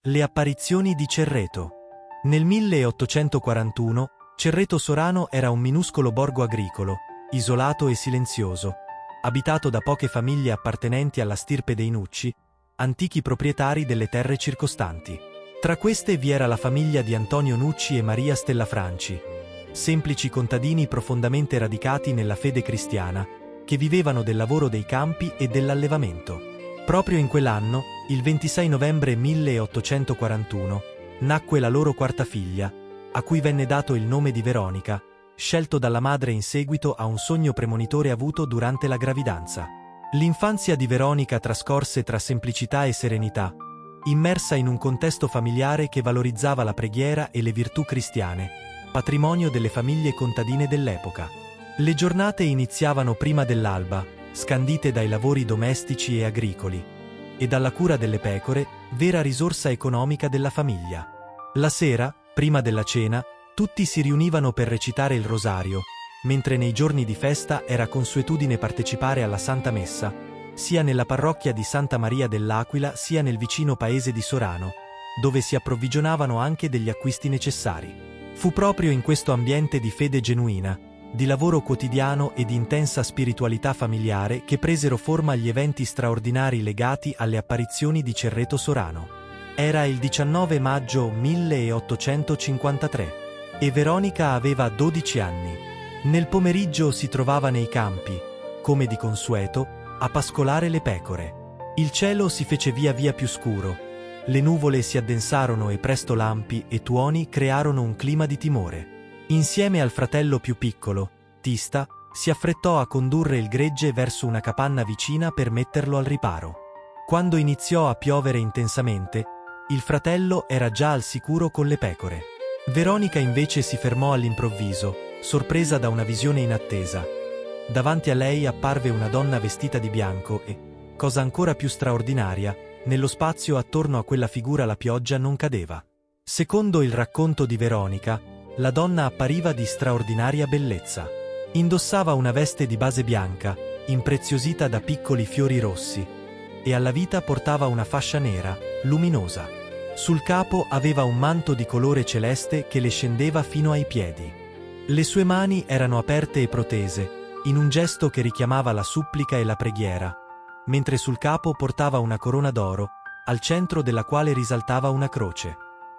Le apparizioni di Cerreto. Nel 1841, Cerreto Sorano era un minuscolo borgo agricolo, isolato e silenzioso, abitato da poche famiglie appartenenti alla stirpe dei Nucci, antichi proprietari delle terre circostanti. Tra queste vi era la famiglia di Antonio Nucci e Maria Stella-Franci, semplici contadini profondamente radicati nella fede cristiana, che vivevano del lavoro dei campi e dell'allevamento. Proprio in quell'anno, il 26 novembre 1841, nacque la loro quarta figlia, a cui venne dato il nome di Veronica, scelto dalla madre in seguito a un sogno premonitore avuto durante la gravidanza. L'infanzia di Veronica trascorse tra semplicità e serenità, immersa in un contesto familiare che valorizzava la preghiera e le virtù cristiane, patrimonio delle famiglie contadine dell'epoca. Le giornate iniziavano prima dell'alba, scandite dai lavori domestici e agricoli, e dalla cura delle pecore, vera risorsa economica della famiglia. La sera, prima della cena, tutti si riunivano per recitare il rosario, mentre nei giorni di festa era consuetudine partecipare alla Santa Messa, sia nella parrocchia di Santa Maria dell'Aquila sia nel vicino paese di Sorano, dove si approvvigionavano anche degli acquisti necessari. Fu proprio in questo ambiente di fede genuina, di lavoro quotidiano e di intensa spiritualità familiare che presero forma gli eventi straordinari legati alle apparizioni di Cerreto Sorano. Era il 19 maggio 1853 e Veronica aveva 12 anni. Nel pomeriggio si trovava nei campi, come di consueto, a pascolare le pecore. Il cielo si fece via via più scuro, le nuvole si addensarono e presto lampi e tuoni crearono un clima di timore. Insieme al fratello più piccolo, Tista, si affrettò a condurre il gregge verso una capanna vicina per metterlo al riparo. Quando iniziò a piovere intensamente, il fratello era già al sicuro con le pecore. Veronica invece si fermò all'improvviso, sorpresa da una visione inattesa. Davanti a lei apparve una donna vestita di bianco e, cosa ancora più straordinaria, nello spazio attorno a quella figura la pioggia non cadeva. Secondo il racconto di Veronica, la donna appariva di straordinaria bellezza. Indossava una veste di base bianca, impreziosita da piccoli fiori rossi, e alla vita portava una fascia nera, luminosa. Sul capo aveva un manto di colore celeste che le scendeva fino ai piedi. Le sue mani erano aperte e protese, in un gesto che richiamava la supplica e la preghiera, mentre sul capo portava una corona d'oro, al centro della quale risaltava una croce.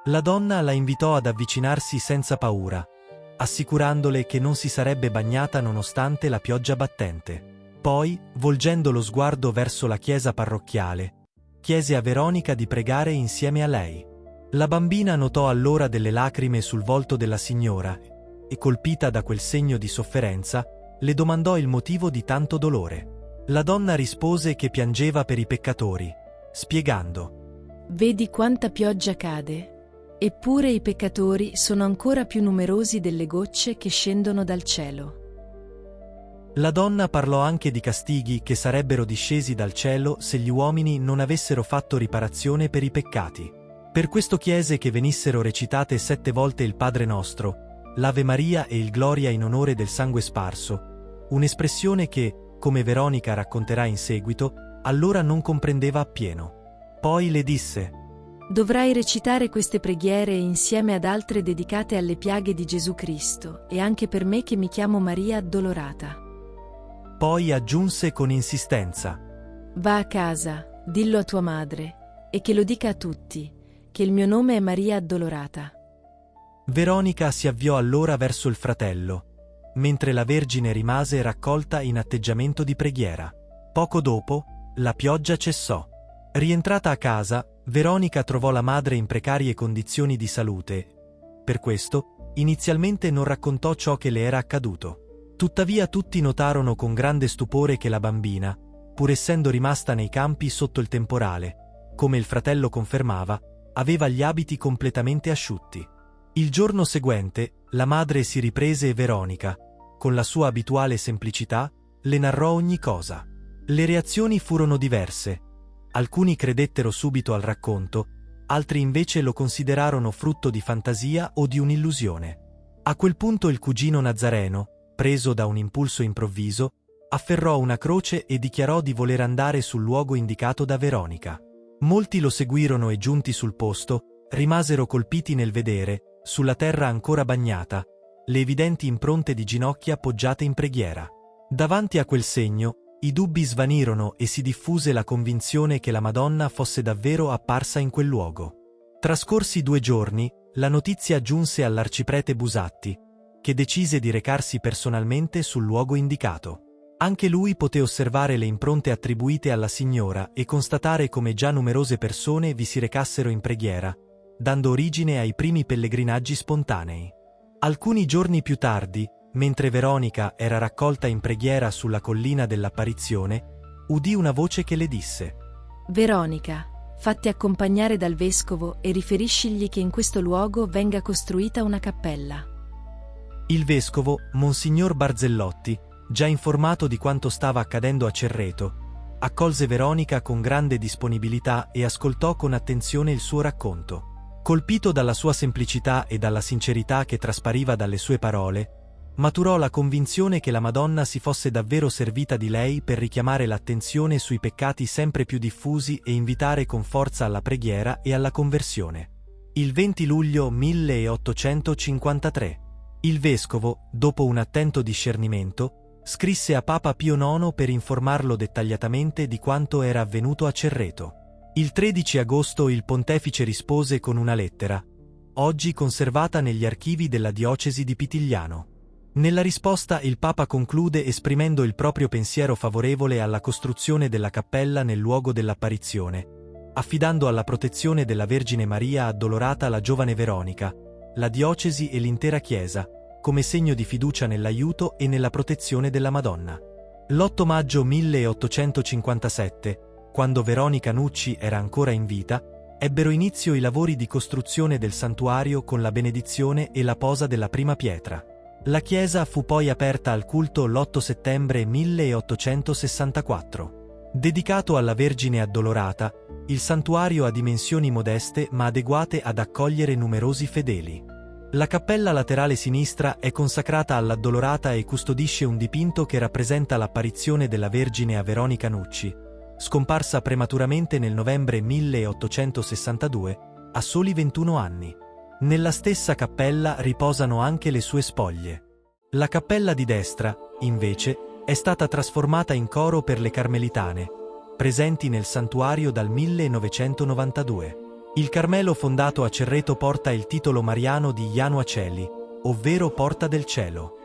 La donna la invitò ad avvicinarsi senza paura, assicurandole che non si sarebbe bagnata nonostante la pioggia battente. Poi, volgendo lo sguardo verso la chiesa parrocchiale, chiese a Veronica di pregare insieme a lei. La bambina notò allora delle lacrime sul volto della signora e, colpita da quel segno di sofferenza, le domandò il motivo di tanto dolore. La donna rispose che piangeva per i peccatori, spiegando: «Vedi quanta pioggia cade, eppure i peccatori sono ancora più numerosi delle gocce che scendono dal cielo». La donna parlò anche di castighi che sarebbero discesi dal cielo se gli uomini non avessero fatto riparazione per i peccati. Per questo chiese che venissero recitate 7 volte il Padre Nostro, l'Ave Maria e il Gloria in onore del sangue sparso, un'espressione che, come Veronica racconterà in seguito, allora non comprendeva appieno. Poi le disse: «Dovrai recitare queste preghiere insieme ad altre dedicate alle piaghe di Gesù Cristo, e anche per me che mi chiamo Maria Addolorata». Poi aggiunse con insistenza: «Va a casa, dillo a tua madre, e che lo dica a tutti, che il mio nome è Maria Addolorata». Veronica si avviò allora verso il fratello, mentre la Vergine rimase raccolta in atteggiamento di preghiera. Poco dopo, la pioggia cessò. Rientrata a casa, Veronica trovò la madre in precarie condizioni di salute. Per questo, inizialmente non raccontò ciò che le era accaduto. Tuttavia tutti notarono con grande stupore che la bambina, pur essendo rimasta nei campi sotto il temporale, come il fratello confermava, aveva gli abiti completamente asciutti. Il giorno seguente, la madre si riprese e Veronica, con la sua abituale semplicità, le narrò ogni cosa. Le reazioni furono diverse. Alcuni credettero subito al racconto, altri invece lo considerarono frutto di fantasia o di un'illusione. A quel punto il cugino Nazareno, preso da un impulso improvviso, afferrò una croce e dichiarò di voler andare sul luogo indicato da Veronica. Molti lo seguirono e giunti sul posto, rimasero colpiti nel vedere, sulla terra ancora bagnata, le evidenti impronte di ginocchia poggiate in preghiera. Davanti a quel segno, i dubbi svanirono e si diffuse la convinzione che la Madonna fosse davvero apparsa in quel luogo. Trascorsi 2 giorni, la notizia giunse all'arciprete Busatti, che decise di recarsi personalmente sul luogo indicato. Anche lui poté osservare le impronte attribuite alla signora e constatare come già numerose persone vi si recassero in preghiera, dando origine ai primi pellegrinaggi spontanei. Alcuni giorni più tardi, mentre Veronica era raccolta in preghiera sulla collina dell'apparizione, udì una voce che le disse: Veronica, fatti accompagnare dal vescovo e riferiscigli che in questo luogo venga costruita una cappella. Il vescovo, Monsignor Barzellotti, già informato di quanto stava accadendo a Cerreto, accolse Veronica con grande disponibilità e ascoltò con attenzione il suo racconto. Colpito dalla sua semplicità e dalla sincerità che traspariva dalle sue parole, maturò la convinzione che la Madonna si fosse davvero servita di lei per richiamare l'attenzione sui peccati sempre più diffusi e invitare con forza alla preghiera e alla conversione. Il 20 luglio 1853, il vescovo, dopo un attento discernimento, scrisse a Papa Pio IX per informarlo dettagliatamente di quanto era avvenuto a Cerreto. Il 13 agosto il pontefice rispose con una lettera, oggi conservata negli archivi della diocesi di Pitigliano. Nella risposta il Papa conclude esprimendo il proprio pensiero favorevole alla costruzione della cappella nel luogo dell'apparizione, affidando alla protezione della Vergine Maria Addolorata la giovane Veronica, la diocesi e l'intera Chiesa, come segno di fiducia nell'aiuto e nella protezione della Madonna. L'8 maggio 1857, quando Veronica Nucci era ancora in vita, ebbero inizio i lavori di costruzione del santuario con la benedizione e la posa della prima pietra. La chiesa fu poi aperta al culto l'8 settembre 1864. Dedicato alla Vergine Addolorata, il santuario ha dimensioni modeste ma adeguate ad accogliere numerosi fedeli. La cappella laterale sinistra è consacrata all'Addolorata e custodisce un dipinto che rappresenta l'apparizione della Vergine a Veronica Nucci, scomparsa prematuramente nel novembre 1862, a soli 21 anni. Nella stessa cappella riposano anche le sue spoglie. La cappella di destra, invece, è stata trasformata in coro per le Carmelitane, presenti nel santuario dal 1992. Il Carmelo fondato a Cerreto porta il titolo mariano di Januacelli, ovvero Porta del Cielo.